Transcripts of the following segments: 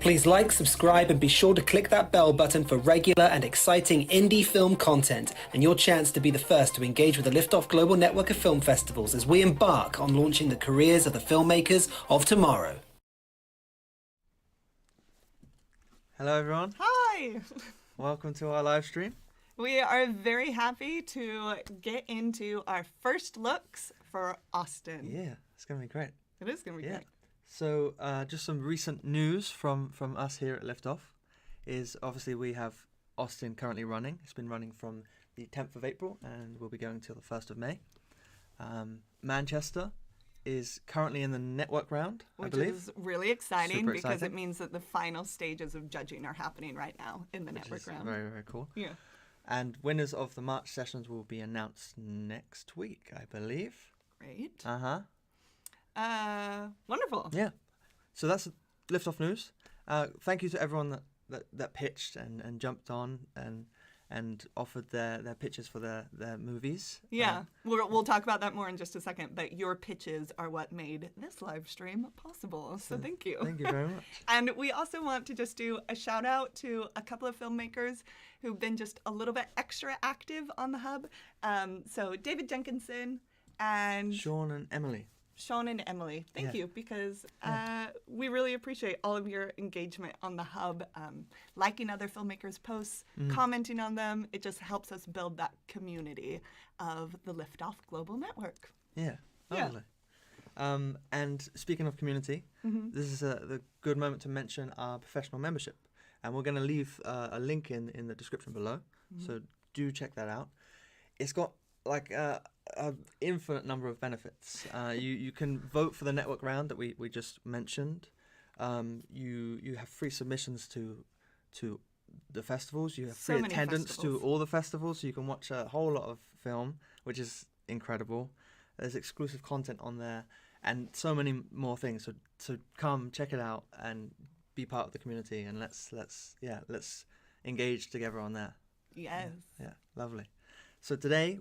Please like, subscribe, and be sure to click that bell button for regular and exciting indie film content and your chance to be the first to engage with the Liftoff Global Network of Film Festivals as we embark on launching the careers of the filmmakers of tomorrow. Hello everyone. Hi! Welcome to our live stream. We are very happy to get into our first looks for Austin. Yeah, it's going to be great. It is going to be great. So just some recent news from us here at Liftoff is obviously we have Austin currently running. It's been running from the 10th of April and will be going till the 1st of May. Manchester is currently in the network round, I believe. Which is really exciting Super because exciting. it means that the final stages of judging are happening right now in the network round. Very, very cool. Yeah. And winners of the March sessions will be announced next week, I believe. Great. Uh-huh. Wonderful. Yeah. So that's Liftoff News. Thank you to everyone that pitched and jumped on and offered their pitches for their movies. Yeah, we'll talk about that more in just a second, but your pitches are what made this live stream possible, so thank you. Thank you very much. And we also want to just do a shout out to a couple of filmmakers who've been just a little bit extra active on the hub. So David Jenkinson and Sean and Emily. Sean and Emily, thank Yeah. you, because we really appreciate all of your engagement on the hub, liking other filmmakers' posts, commenting on them. It just helps us build that community of the Liftoff Global Network. Yeah, Yeah. lovely. And speaking of community, this is the good moment to mention our professional membership. And we're going to leave a link in the description below, so do check that out. It's got like an infinite number of benefits. You can vote for the network round that we just mentioned. You have free submissions to the festivals. You have So free many attendance festivals. to all the festivals, so you can watch a whole lot of film, which is incredible. There's exclusive content on there, and so many more things. So come check it out and be part of the community, and let's engage together on there. Yes. Yeah, lovely. So today,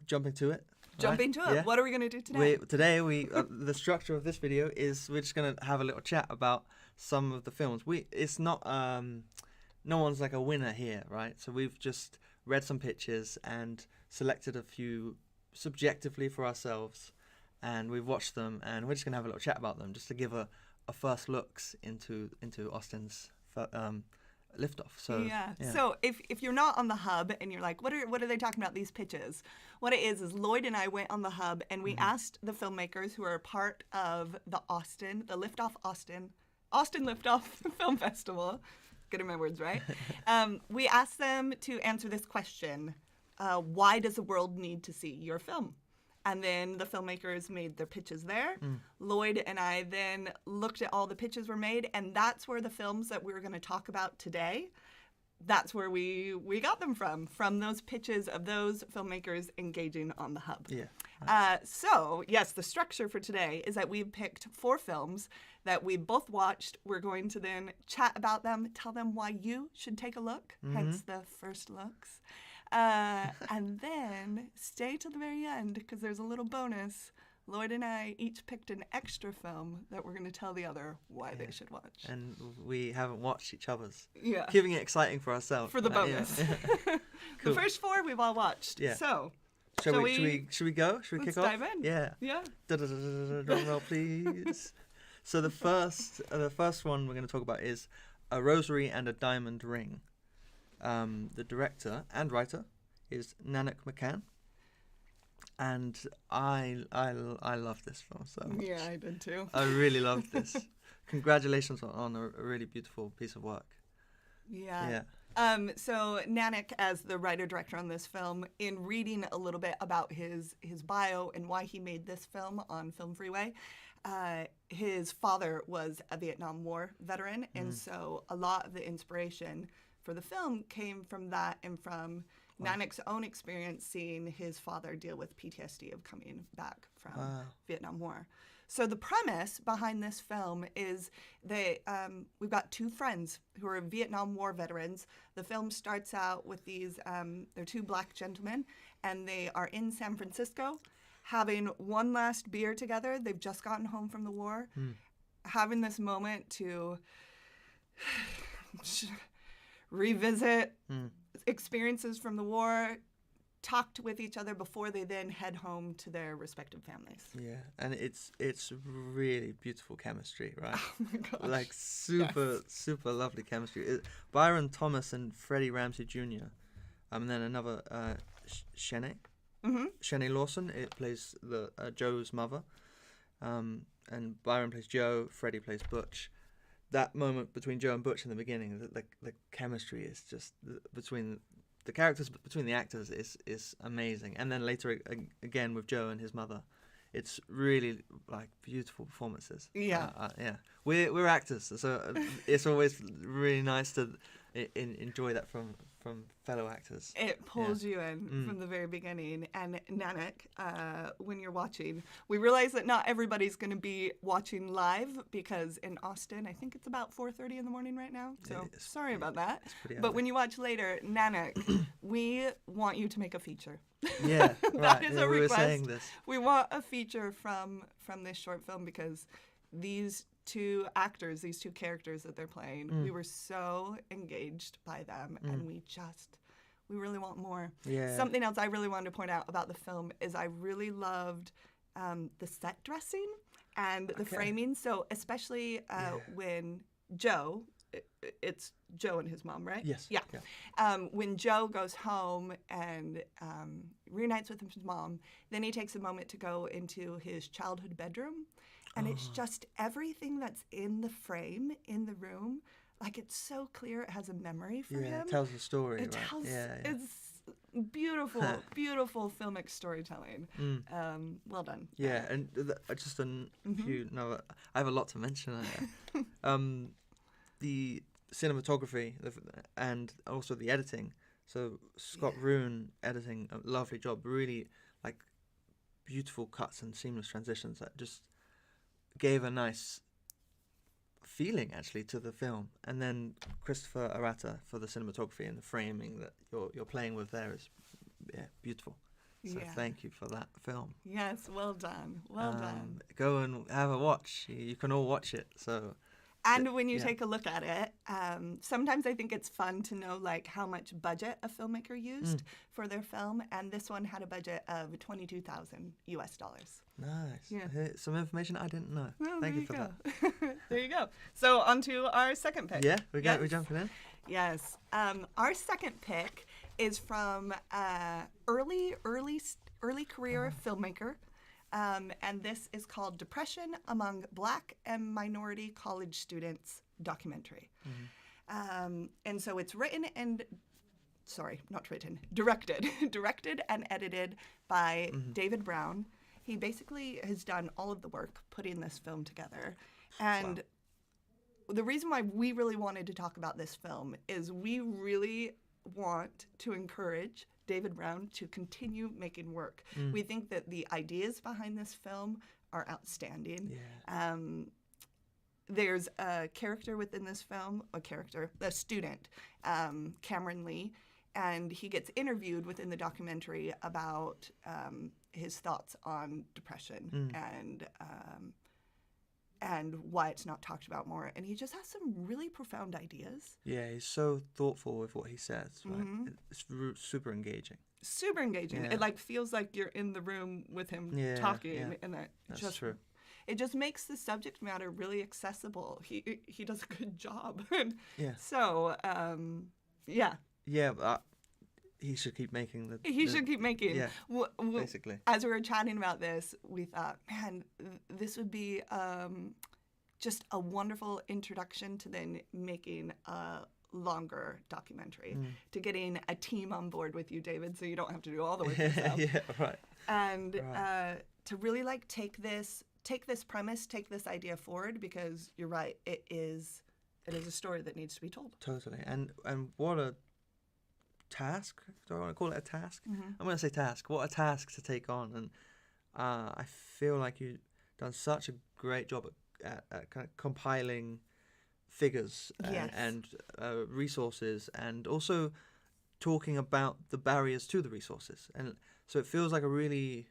jump into it. Jump right? into it. Yeah. What are we going to do today? Today, the structure of this video is we're just going to have a little chat about some of the films. It's not, no one's like a winner here, right? So we've just read some pictures and selected a few subjectively for ourselves, and we've watched them, and we're just going to have a little chat about them just to give a first looks into Austin's Liftoff. So yeah. So if you're not on the hub and you're like, what are they talking about, these pitches? What it is Lloyd and I went on the hub and we asked the filmmakers who are part of the Liftoff Austin Liftoff Film Festival. Getting my words right. We asked them to answer this question: why does the world need to see your film? And then the filmmakers made their pitches there. Lloyd and I then looked at all the pitches were made, and that's where the films that we were going to talk about today, that's where we got them from those pitches of those filmmakers engaging on the hub. Yeah. So, yes, the structure for today is that we've picked 4 films that we both watched. We're going to then chat about them, tell them why you should take a look, hence the first looks. And then stay till the very end because there's a little bonus. Lloyd and I each picked an extra film that we're going to tell the other why they should watch. And we haven't watched each other's. Yeah. Keeping it exciting for ourselves. For the bonus. Yeah. The first 4 we've all watched. Yeah. So, Should we go? Should we let's kick off? dive in. Yeah. Yeah. Drum roll, please. So the first one we're going to talk about is A Rosary and a Diamond Ring. The director and writer is Nanak McCann, and I love this film so much. Yeah, I did too. I really loved this. Congratulations on a really beautiful piece of work. Yeah. So Nanak, as the writer-director on this film, in reading a little bit about his bio and why he made this film on Film Freeway, his father was a Vietnam War veteran, and so a lot of the inspiration for the film came from that and from Nanak's own experience seeing his father deal with PTSD of coming back from Vietnam War. So the premise behind this film is that we've got 2 friends who are Vietnam War veterans. The film starts out with these, they're 2 black gentlemen, and they are in San Francisco having one last beer together. They've just gotten home from the war, having this moment to revisit experiences from the war, talked with each other before they then head home to their respective families. Yeah, and it's really beautiful chemistry, right? Oh my gosh. Like super lovely chemistry. Byron Thomas and Freddie Ramsey Jr. And then another Shanae. Shanae Lawson. It plays the Joe's mother. And Byron plays Joe. Freddie plays Butch. That moment between Joe and Butch in the beginning, the chemistry is just between the characters, between the actors is amazing. And then later again with Joe and his mother, it's really like beautiful performances. Yeah, yeah. We're actors, so it's always really nice to enjoy that from fellow actors. It pulls you in from the very beginning. And Nanak, when you're watching, we realize that not everybody's going to be watching live because in Austin, I think it's about 4:30 in the morning right now. So sorry about that. But when you watch later, Nanak, we want you to make a feature. Yeah, that is a we request. were saying this. We want a feature from this short film because these two actors, these two characters that they're playing, we were so engaged by them, and we really want more. Yeah. Something else I really wanted to point out about the film is I really loved the set dressing and the framing. So especially when Joe, it's Joe and his mom, right? Yes. Yeah. When Joe goes home and reunites with his mom, then he takes a moment to go into his childhood bedroom. And it's just everything that's in the frame, in the room, like it's so clear it has a memory for him. Yeah, it tells the story, It right? tells, Yeah. it's beautiful, beautiful filmic storytelling. Well done. Yeah, and just a few, no, I have a lot to mention. The cinematography and also the editing. So Scott Roon editing, a lovely job, really like beautiful cuts and seamless transitions that just gave a nice feeling actually to the film. And then Christopher Arata for the cinematography and the framing that you're playing with there is beautiful. So thank you for that film. Yes, well done. Well done. Go and have a watch. You can all watch it. So. And when you take a look at it, sometimes I think it's fun to know like how much budget a filmmaker used for their film, and this one had a budget of $22,000 US. Nice. Yeah. Some information I didn't know. Well, Thank you for that. There you go. So on to our second pick. Yeah, we're jumping in. Yes. Our second pick is from early career filmmaker. And this is called Depression Among Black and Minority College Students documentary. And so it's directed and edited by David Brown. He basically has done all of the work putting this film together. And the reason why we really wanted to talk about this film is we really want to encourage David Brown to continue making work. We think that the ideas behind this film are outstanding. Yeah. There's a character within this film, a student, Cameron Lee, and he gets interviewed within the documentary about his thoughts on depression and why it's not talked about more. And he just has some really profound ideas. Yeah, he's so thoughtful with what he says. Right? It's super engaging. Super engaging. Yeah. It like feels like you're in the room with him talking, and That's true. It just makes the subject matter really accessible. He does a good job. Yeah. So yeah. Yeah, but he should keep making He should keep making. Yeah. Basically. As we were chatting about this, we thought, man, this would be just a wonderful introduction to then making a longer documentary, to getting a team on board with you, David, so you don't have to do all the work yourself. Yeah, right. And to really like take this premise, take this idea forward, because you're right, it is a story that needs to be told. Totally. And what a task. Do I want to call it a task? I'm going to say task. What a task to take on. And I feel like you've done such a great job at kind of compiling figures and resources, and also talking about the barriers to the resources. And so it feels like a really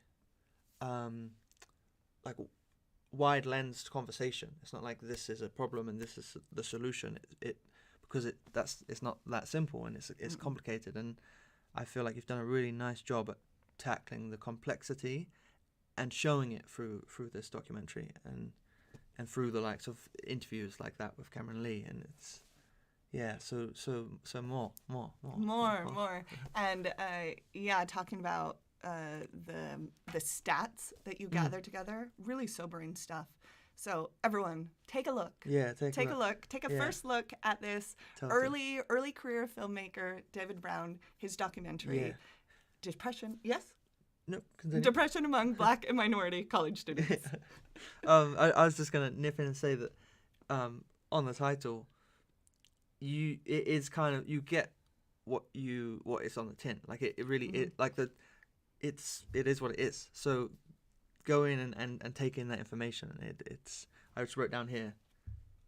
like wide lensed conversation. It's not like this is a problem and this is the solution. It's not that simple, and it's complicated. And I feel like you've done a really nice job at tackling the complexity and showing it through this documentary and through the likes of interviews like that with Carolyn Lloyd. And it's so more. And talking about the stats that you gather together, really sobering stuff. So everyone, take a look. Yeah, take a look. Take a first look at this early career filmmaker, David Brown, his documentary, Yeah. Depression. Yes. No, continue. Depression among Black and minority college students. I was just gonna nip in and say that on the title, it is kind of, you get what is on the tin. Like it really it is what it is. So go in and take in that information. I just wrote down here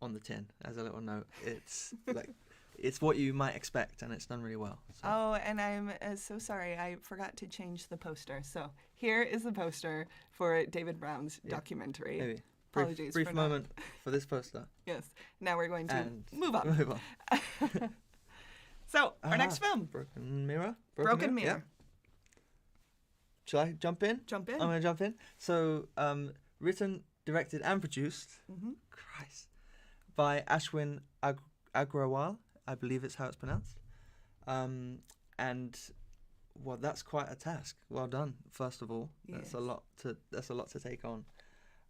on the tin as a little note. It's like it's what you might expect, and it's done really well. So. Oh, and I'm so sorry. I forgot to change the poster. So here is the poster for David Brown's documentary. Maybe. Apologies. Brief moment for this poster. Yes. Now we're going to And move on. So our next film, Broken Mirror. Broken Mirror. Yeah. Shall I jump in? Jump in. I'm going to jump in. So, written, directed, and produced, Christ, by Ashwin Agrawal, I believe it's how it's pronounced. And well, that's quite a task. Well done, first of all. Yes. That's a lot to take on.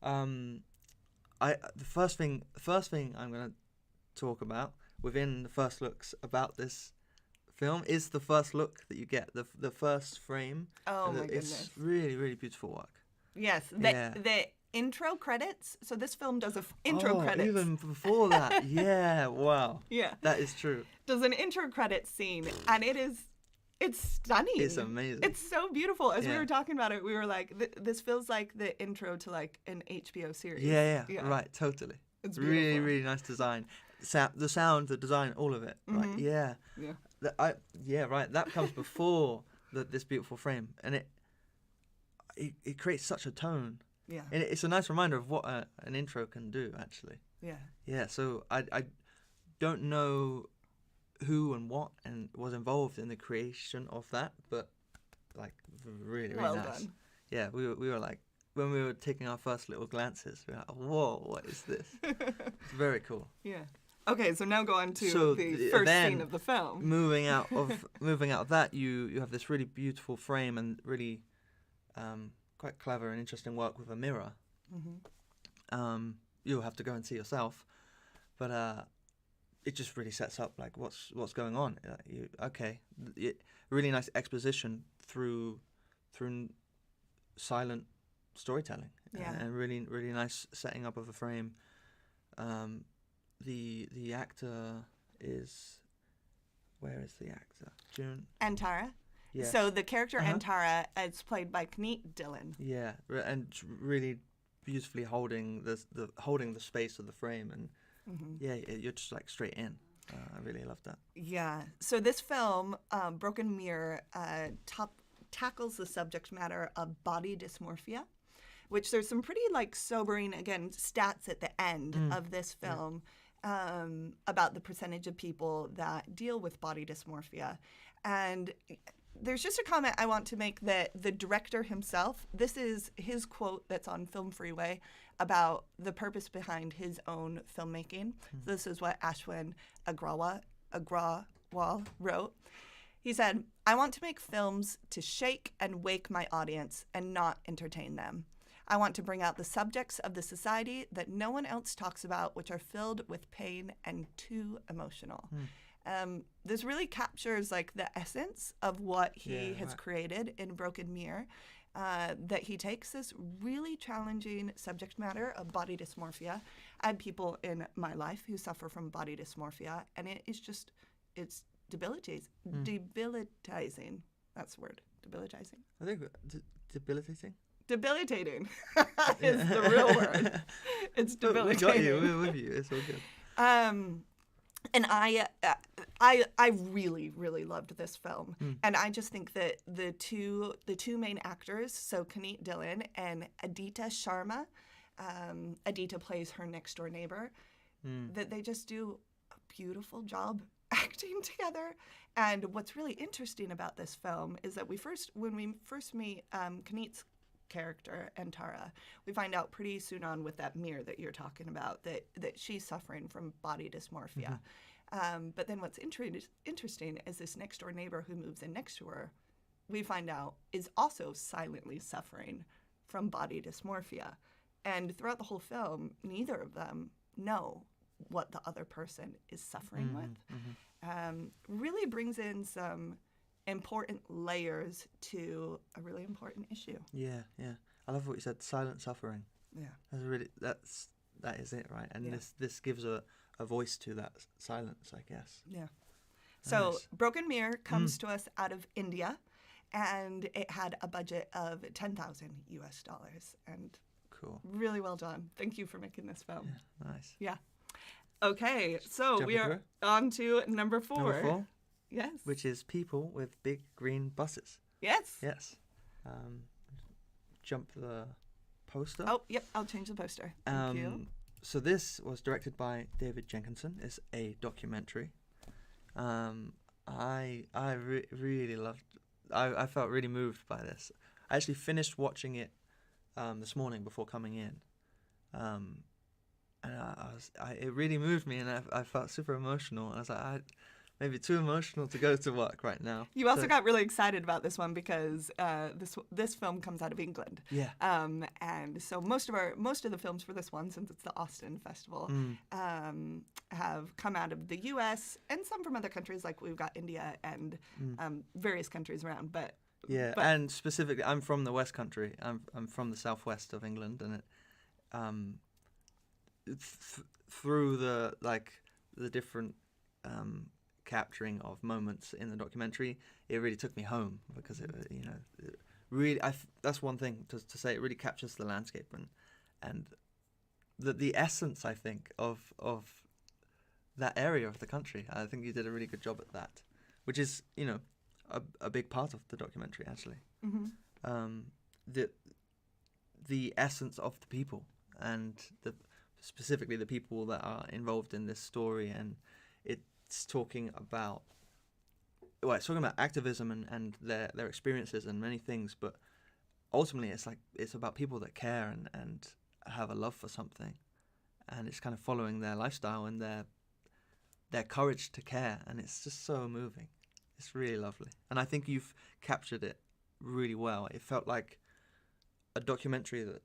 The first thing I'm going to talk about within the first looks about this film is the first look that you get, the first frame. Oh my It's goodness. really, really beautiful work. Yes. The intro credits. So this film does intro credits. Even before that. Yeah, wow. Yeah. That is true. Does an intro credits scene, and it's stunning. It's amazing. It's so beautiful. As we Yeah. were talking about it, we were like, this feels like the intro to like an HBO series. Yeah, right, totally. It's really, beautiful. really nice design. The sound, the design, all of it. Like, yeah. Yeah. Right. That comes before this beautiful frame, and it creates such a tone. Yeah. And it's a nice reminder of what an intro can do, actually. Yeah. Yeah. So I don't know who and what and was involved in the creation of that, but like really, really Well nice. done. Yeah. We were like, when we were taking our first little glances, we were like, whoa, what is this? It's very cool. Yeah. Okay, so now go on to So the first then, scene of the film. Moving out of that, you have this really beautiful frame and really quite clever and interesting work with a mirror. You'll have to go and see yourself, but it just really sets up like what's going on. Really nice exposition through silent storytelling. Yeah. And really, really nice setting up of a frame. The actor is... Where is the actor? June? Antara. Yeah. So the character Antara is played by Kneet Dillon. Yeah, and really beautifully holding the space of the frame, and you're just like straight in. I really love that. Yeah. So this film, Broken Mirror, tackles the subject matter of body dysmorphia, which there's some pretty like sobering, again, stats at the end of this film about the percentage of people that deal with body dysmorphia. And there's just a comment I want to make that the director himself, this is his quote that's on Film Freeway about the purpose behind his own filmmaking. So this is what Ashwin Agrawal wrote. He said, "I want to make films to shake and wake my audience and not entertain them. I want to bring out the subjects of the society that no one else talks about, which are filled with pain and too emotional." This really captures like the essence of what he has created in Broken Mirror, that he takes this really challenging subject matter of body dysmorphia. I have people in my life who suffer from body dysmorphia, and it's debilitating. Debilitating. That's the word. Debilitating. I think debilitating. Debilitating is the real word. It's debilitating. We got you. We're with you. It's all good. And I really, really loved this film, and I just think that the two main actors, so Kneet Dillon and Aditya Sharma, Adita plays her next door neighbor, that they just do a beautiful job acting together. And what's really interesting about this film is that when we first meet Kaneet's character and Tara, we find out pretty soon on with that mirror that you're talking about that she's suffering from body dysmorphia. But then what's interesting is this next door neighbor who moves in next to her, we find out is also silently suffering from body dysmorphia. And throughout the whole film, neither of them know what the other person is suffering with. Really brings in some important layers to a really important issue. Yeah. I love what you said. Silent suffering. Yeah. That is it, right? And this gives a voice to that silence, I guess. Yeah. So Nice. Broken Mirror comes to us out of India, and it had a budget of $10,000 US, and Cool. really well done. Thank you for making this film. Yeah, nice. Yeah. Okay, so Jump we into are it. on to number 4. Number 4, Yes. which is people with big green buses. Yes. Yes. Jump the poster. Oh, yep. I'll change the poster. Thank you. So this was directed by David Jenkinson. It's a documentary. I really loved. I felt really moved by this. I actually finished watching it this morning before coming in, and it really moved me, and I felt super emotional. And I was like, maybe too emotional to go to work right now. You also got really excited about this one because this film comes out of England. Yeah. And so most of the films for this one, since it's the Austin Festival, have come out of the U.S. and some from other countries, like we've got India and various countries around. But and specifically, I'm from the West Country. I'm from the southwest of England, and through the different capturing of moments in the documentary, it really took me home because it really that's one thing to say. It really captures the landscape and the essence, I think, of that area of the country. I think you did a really good job at that, which is a big part of the documentary actually. The essence of the people and specifically the people that are involved in this story, and it's talking about activism and their experiences and many things, but ultimately it's about people that care and have a love for something, and it's kind of following their lifestyle and their courage to care, and it's just so moving. It's really lovely, and I think you've captured it really well. It felt like a documentary that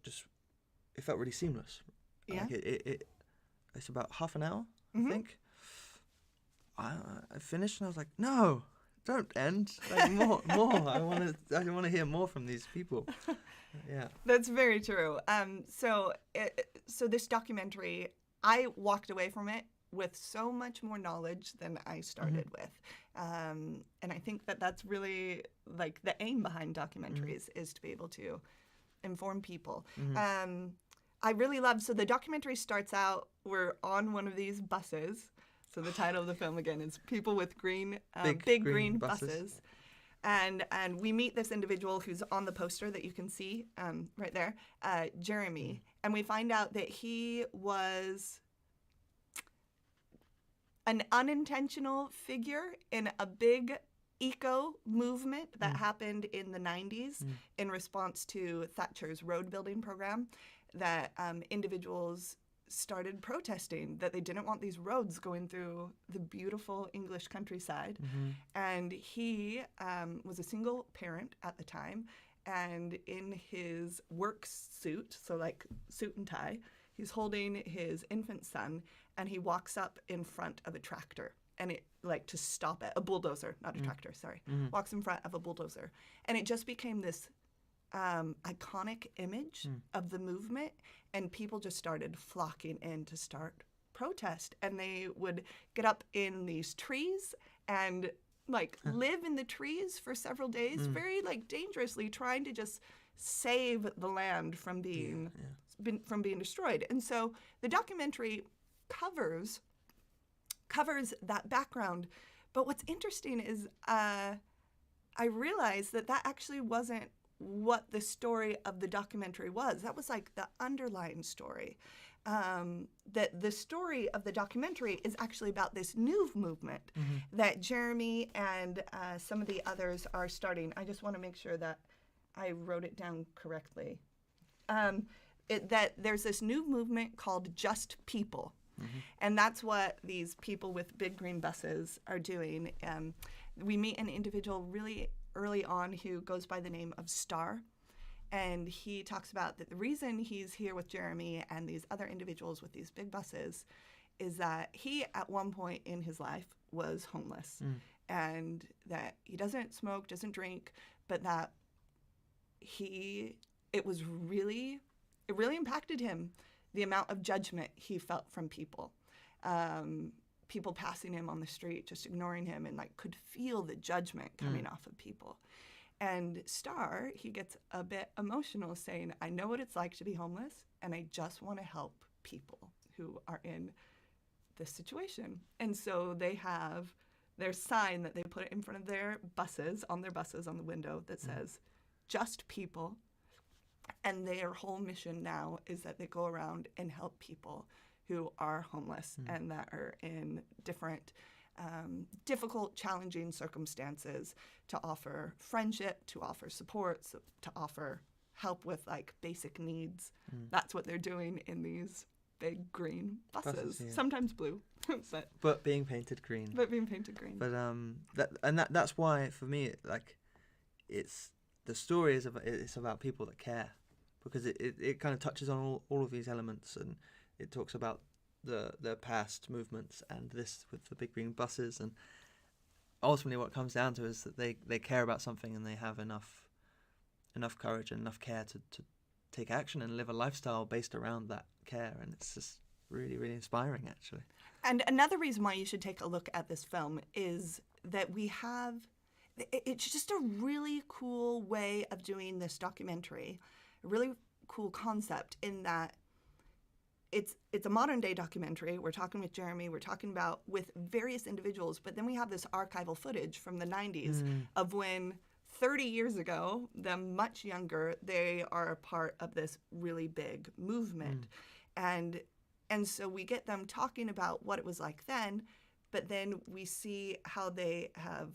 it felt really seamless. Yeah. Like it's about half an hour, I think. I finished and I was like, no, don't end. Like more. I want to hear more from these people. Yeah. That's very true. So this documentary, I walked away from it with so much more knowledge than I started with. And I think that's really like the aim behind documentaries is to be able to inform people. I really love, so the documentary starts out, we're on one of these buses. So the title of the film again is People with Big Green Buses. And we meet this individual who's on the poster that you can see right there, Jeremy. And we find out that he was an unintentional figure in a big eco movement that happened in the 90s in response to Thatcher's road building program, that individuals started protesting that they didn't want these roads going through the beautiful English countryside. And he was a single parent at the time, and in his work suit, so like suit and tie, he's holding his infant son, and he walks up in front of a tractor, and it to stop it, a bulldozer, not a tractor, sorry, walks in front of a bulldozer. And it just became this iconic image of the movement, and people just started flocking in to start protest, and they would get up in these trees and live in the trees for several days, very dangerously, trying to just save the land from being destroyed. And so the documentary covers that background. But what's interesting is I realized that actually wasn't what the story of the documentary was. That was like the underlying story. That the story of the documentary is actually about this new movement that Jeremy and some of the others are starting. I just want to make sure that I wrote it down correctly. That there's this new movement called Just People. And that's what these people with big green buses are doing. We meet an individual really early on who goes by the name of Star. And he talks about that the reason he's here with Jeremy and these other individuals with these big buses is that he, at one point in his life, was homeless. And that he doesn't smoke, doesn't drink, but that it really impacted him, the amount of judgment he felt from people. People passing him on the street, just ignoring him, and like could feel the judgment coming off of people. And Star, he gets a bit emotional saying, I know what it's like to be homeless, and I just want to help people who are in this situation. And so they have their sign that they put in front of their buses, on the window, that says, Just People. And their whole mission now is that they go around and help people who are homeless and that are in different difficult, challenging circumstances, to offer friendship, to offer support, to offer help with like basic needs. That's what they're doing in these big green buses. Sometimes blue, but being painted green. But that's why for me, like, it's the story it's about people that care, because it kind of touches on all of these elements, and it talks about the past movements and this with the big green buses, and ultimately what it comes down to is that they care about something, and they have enough courage and enough care to take action and live a lifestyle based around that care. And it's just really, really inspiring, actually. And another reason why you should take a look at this film is that it's just a really cool way of doing this documentary, a really cool concept in that it's a modern day documentary. We're talking with Jeremy, we're talking about with various individuals, but then we have this archival footage from the 90s of when 30 years ago, them much younger, they are a part of this really big movement. And so we get them talking about what it was like then, but then we see how they have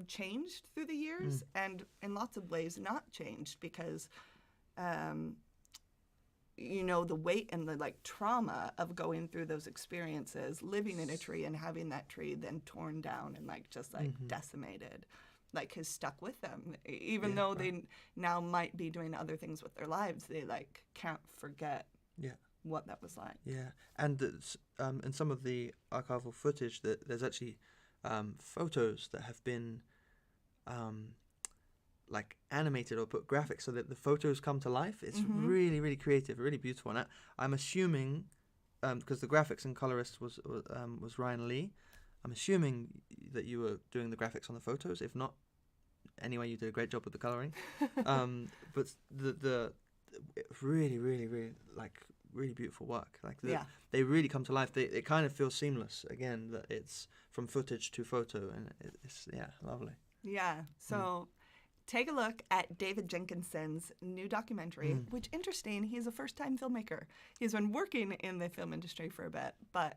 changed through the years, and in lots of ways not changed, because the weight and the like trauma of going through those experiences, living in a tree and having that tree then torn down and like just like decimated, like has stuck with them. Even though they now might be doing other things with their lives, they like can't forget what that was like. Yeah, and in some of the archival footage, there's actually photos that have been like animated or put graphics so that the photos come to life. It's really, really creative, really beautiful. And I'm assuming, because the graphics and colorist was Ryan Lee, I'm assuming that you were doing the graphics on the photos. If not, anyway, you did a great job with the coloring. But the really, really, really like really beautiful work. Like they really come to life. It kind of feels seamless again, that it's from footage to photo, and it's lovely. Yeah. So take a look at David Jenkinson's new documentary, which, interesting, he's a first-time filmmaker. He's been working in the film industry for a bit, but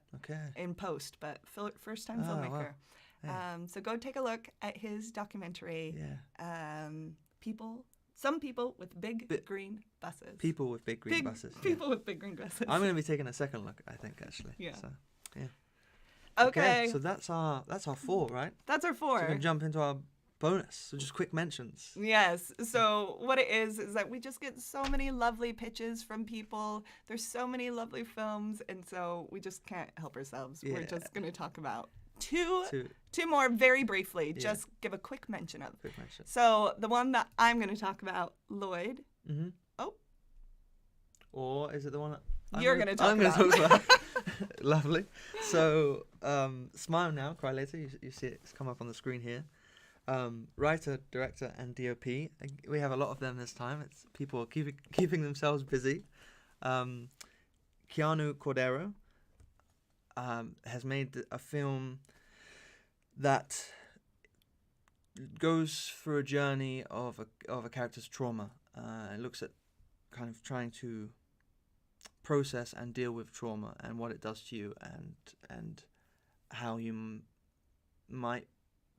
in post, but first-time filmmaker. Wow. Yeah. So go take a look at his documentary, Some People with Big Green Buses. People with big green buses. People with big green buses. I'm going to be taking a second look, I think, actually. Yeah. So, yeah. Okay. So that's our 4, right? That's our 4. So we're going to jump into our bonus. So just quick mentions. Yes. So what it is that we just get so many lovely pitches from people. There's so many lovely films, and so we just can't help ourselves. Yeah. We're just going to talk about two more very briefly. Yeah. Just give a quick mention of. Quick mention. So the one that I'm going to talk about, Lloyd. Mm-hmm. Oh. Or is it the one that You're going to talk I'm about? going to talk about. Lovely. So Smile Now, Cry Later. You see it's come up on the screen here. Writer, director, and DOP. We have a lot of them this time. It's people keeping themselves busy. Keanu Cordero has made a film that goes through a journey of a character's trauma. It looks at kind of trying to process and deal with trauma and what it does to you, and how you might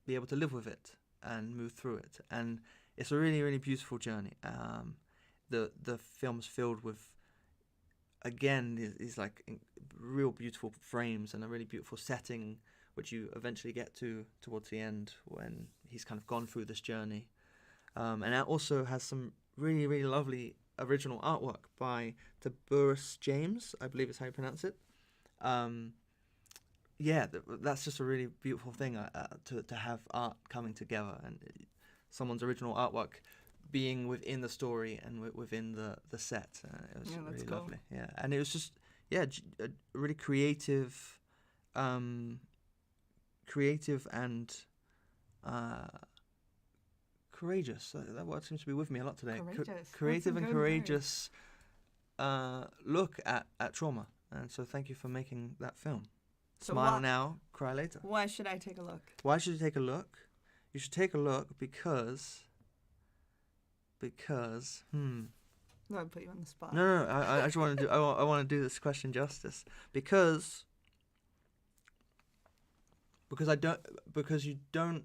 be able to live with it and move through it. And it's a really, really beautiful journey. The film's filled with, again, these like real beautiful frames and a really beautiful setting, which you eventually get to towards the end when he's kind of gone through this journey. And it also has some really, really lovely original artwork by Taburis James, I believe is how you pronounce it. That's just a really beautiful thing to have art coming together and someone's original artwork being within the story and within the set. It was really cool. lovely. Yeah, and it was just a really creative and courageous. That word seems to be with me a lot today. Courageous. Creative and That's a good courageous look at trauma. And so thank you for making that film. So Smile now, cry later. Why should I take a look? Why should you take a look? You should take a look because No, I put you on the spot. No, I just want to do. I want to do this question justice because you don't.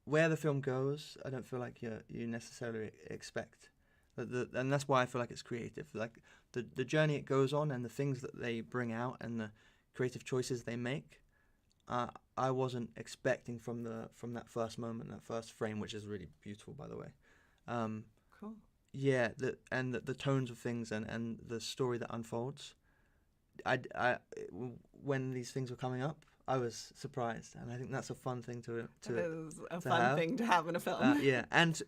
Where the film goes, I don't feel like you necessarily expect. And that's why I feel like it's creative. Like the journey it goes on and the things that they bring out and the creative choices they make, I wasn't expecting from that first moment, that first frame, which is really beautiful, by the way. Cool. Yeah, the tones of things and the story that unfolds. When these things were coming up, I was surprised, and I think that's a fun thing to It is a to fun have. thing to have in a film. Yeah, and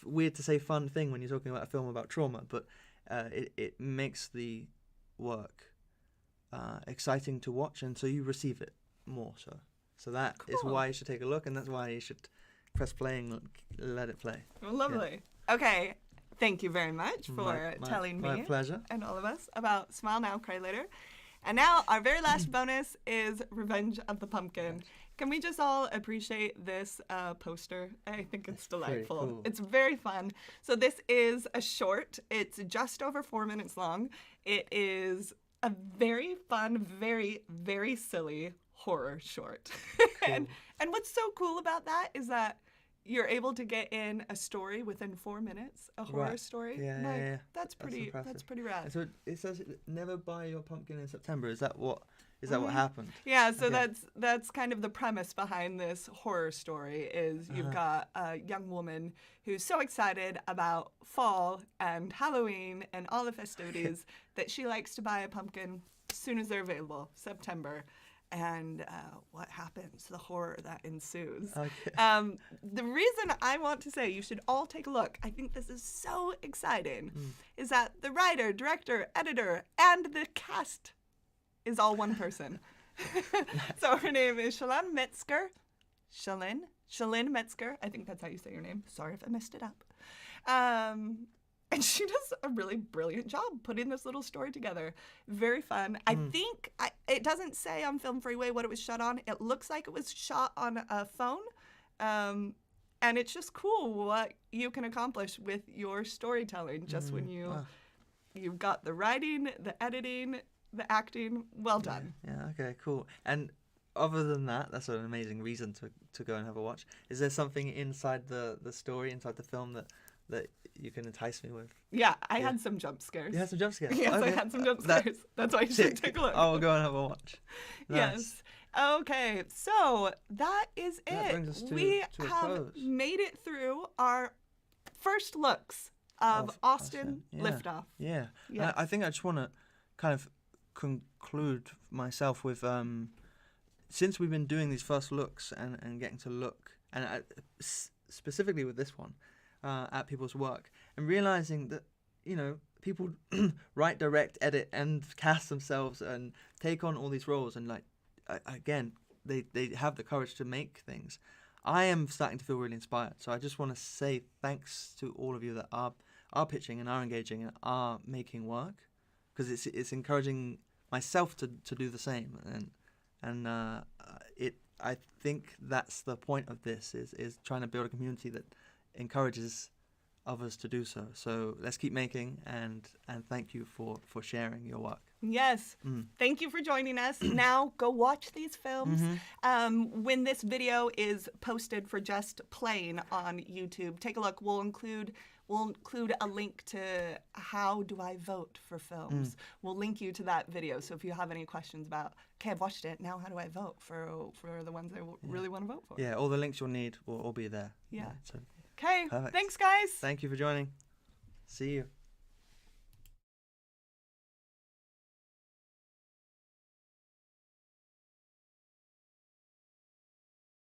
weird to say fun thing when you're talking about a film about trauma, but it makes the work exciting to watch, and so you receive it more. So that is Cool. why you should take a look, and that's why you should press play and let it play. Well, lovely. Okay. Thank you very much for telling me My pleasure. and all of us about Smile Now, Cry Later. And now our very last bonus is Revenge of the Pumpkin. Can we just all appreciate this poster? I think it's delightful. Cool. It's very fun. So this is a short. It's just over 4 minutes long. It is a very fun, very, very silly horror short. and what's so cool about that is that you're able to get in a story within 4 minutes, a horror story. Yeah. That's pretty rad. So it says never buy your pumpkin in September. Is that what happened? Yeah, so Okay. that's kind of the premise behind this horror story is you've got a young woman who's so excited about fall and Halloween and all the festivities that she likes to buy a pumpkin as soon as they're available, September. And what happens, the horror that ensues. Okay. The reason I want to say you should all take a look, I think this is so exciting, is that the writer, director, editor, and the cast is all one person. So her name is Shalyn Metzger. Shalyn Metzger. I think that's how you say your name. Sorry if I messed it up. And she does a really brilliant job putting this little story together. Very fun. I think it doesn't say on Film Freeway what it was shot on. It looks like it was shot on a phone. And it's just cool what you can accomplish with your storytelling just when you've got the writing, the editing, the acting. Well done. Yeah, okay, cool. And other than that, that's an amazing reason to go and have a watch. Is there something inside the story, inside the film that you can entice me with? Yeah, I had some jump scares. You had some jump scares? Yes, Okay. I had some jump scares. That's why you should take a look. I'll go and have a watch. Nice. Yes. Okay, so that is That it. brings us to We a have close. made it through our first looks of Austin Yeah. Liftoff. Yeah. Yes. I think I just want to kind of conclude myself with, since we've been doing these first looks and getting to look, and specifically with this one, at people's work, and realizing that, people write, direct, edit, and cast themselves and take on all these roles, and again, they have the courage to make things. I am starting to feel really inspired. So I just want to say thanks to all of you that are pitching and are engaging and are making work, because it's encouraging myself to do the same, And I think that's the point of this, is trying to build a community that encourages others to do so. So let's keep making, and thank you for sharing your work. Yes. Thank you for joining us. Now go watch these films. When this video is posted for just playing on YouTube, take a look. We'll include a link to how do I vote for films. We'll link you to that video. So if you have any questions about, okay, I've watched it, now how do I vote for the ones I really want to vote for? Yeah, all the links you'll need will all be there. Yeah. So Okay, perfect. thanks guys. Thank you for joining. See you.